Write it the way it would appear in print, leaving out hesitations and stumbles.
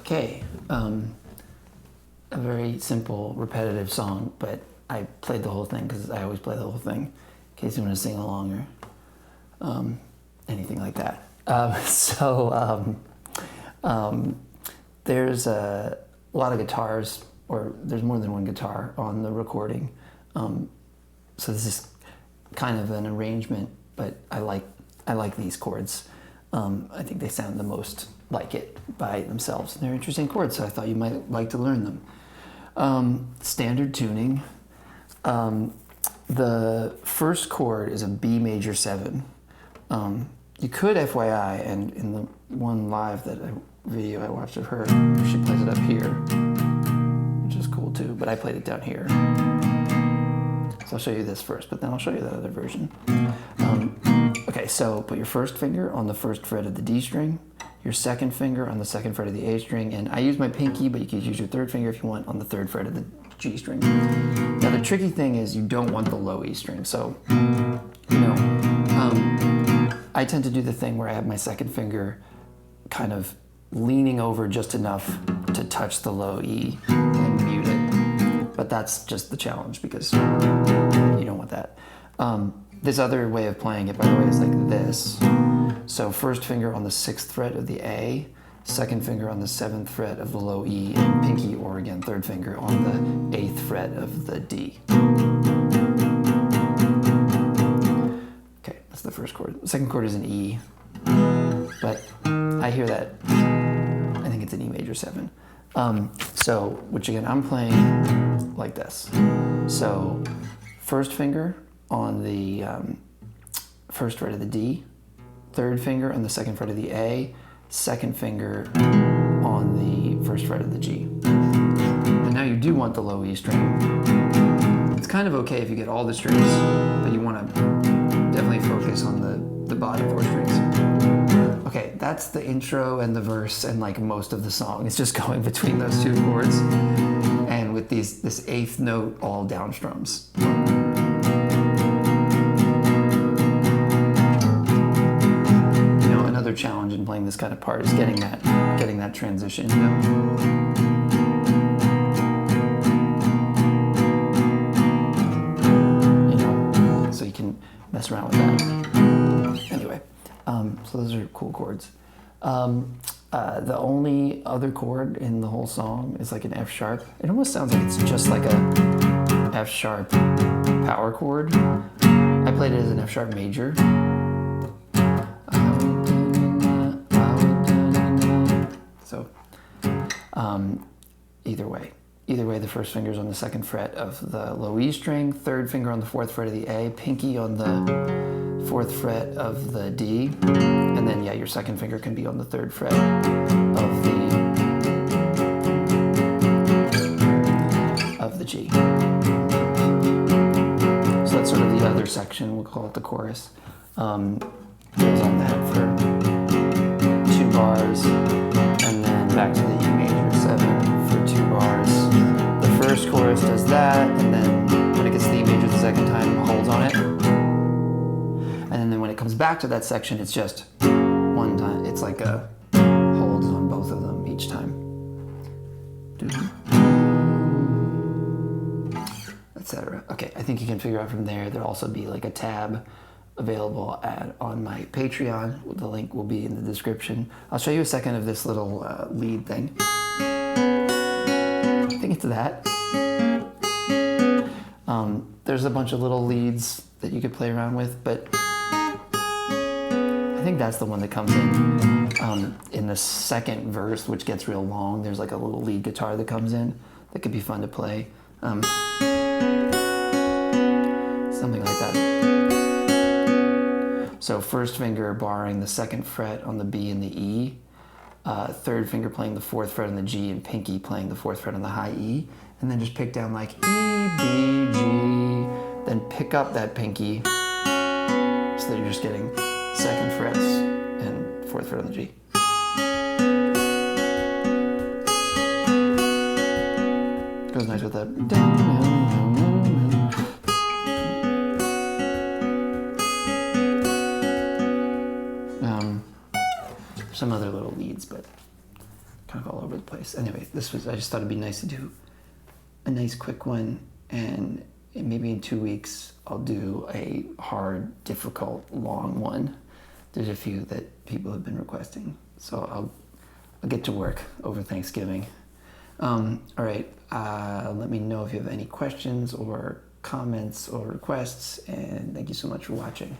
Okay, a very simple, repetitive song, but I played the whole thing because I always play the whole thing in case you want to sing along or anything like that. There's a lot of guitars, or there's more than one guitar on the recording. So this is kind of an arrangement, but I like these chords. I think they sound the most like it by themselves. They're interesting chords, so I thought you might like to learn them. Standard tuning. The first chord is a B major 7. You could, FYI, and in the one live video I watched of her, she plays it up here, which is cool too, but I played it down here. So I'll show you this first, but then I'll show you that other version. Okay, so put your first finger on the first fret of the D string, your second finger on the second fret of the A string, and I use my pinky, but you could use your third finger if you want on the third fret of the G string. Now the tricky thing is you don't want the low E string, so, I tend to do the thing where I have my second finger kind of leaning over just enough to touch the low E and mute it. But that's just the challenge because you don't want that. This other way of playing it, by the way, is like this. So first finger on the 6th fret of the A, second finger on the 7th fret of the low E, and pinky, or again, third finger on the 8th fret of the D. Okay, that's the first chord. The second chord is an E, but I hear that, I think it's an E major 7. Which again, I'm playing like this. So first finger on the first fret of the D, third finger on the second fret of the A, second finger on the first fret of the G. And now you do want the low E string. It's kind of okay if you get all the strings, but you want to definitely focus on the bottom 4 strings. Okay, that's the intro and the verse and like most of the song. It's just going between those 2 chords and with this 8th note all down strums. Another challenge in playing this kind of part is getting that transition, so you can mess around with that. Anyway, so those are cool chords. The only other chord in the whole song is like an F sharp. It almost sounds like it's just like a F sharp power chord. I played it as an F sharp major. Either way, the first finger's on the 2nd fret of the low E string, third finger on the 4th fret of the A, pinky on the 4th fret of the D, and then your second finger can be on the 3rd fret of the G. So that's sort of the other section, we'll call it the chorus. Goes on that for 2 bars, and then back to the E major 7 for 2 bars. The first chorus does that, and then when it gets to the E major the second time, holds on it. And then when it comes back to that section, it's just one time. It's like a holds on both of them each time. Etc. Okay, I think you can figure out from there. There'll also be like a tab available on my Patreon. The link will be in the description. I'll show you a second of this little lead thing. I think it's that. There's a bunch of little leads that you could play around with, but I think that's the one that comes in the second verse, which gets real long. There's like a little lead guitar that comes in that could be fun to play. Something like that. So first finger barring the 2nd fret on the B and the E, third finger playing the 4th fret on the G, and pinky playing the 4th fret on the high E, and then just pick down like E, B, G, then pick up that pinky so that you're just getting 2nd frets and 4th fret on the G. Goes nice with that. Some other little leads, but kind of all over over the place. Anyway, I just thought it'd be nice to do a nice quick one, and maybe in 2 weeks I'll do a hard, difficult, long one. There's a few that people have been requesting, so I'll get to work over Thanksgiving. All right, let me know if you have any questions or comments or requests, and thank you so much for watching.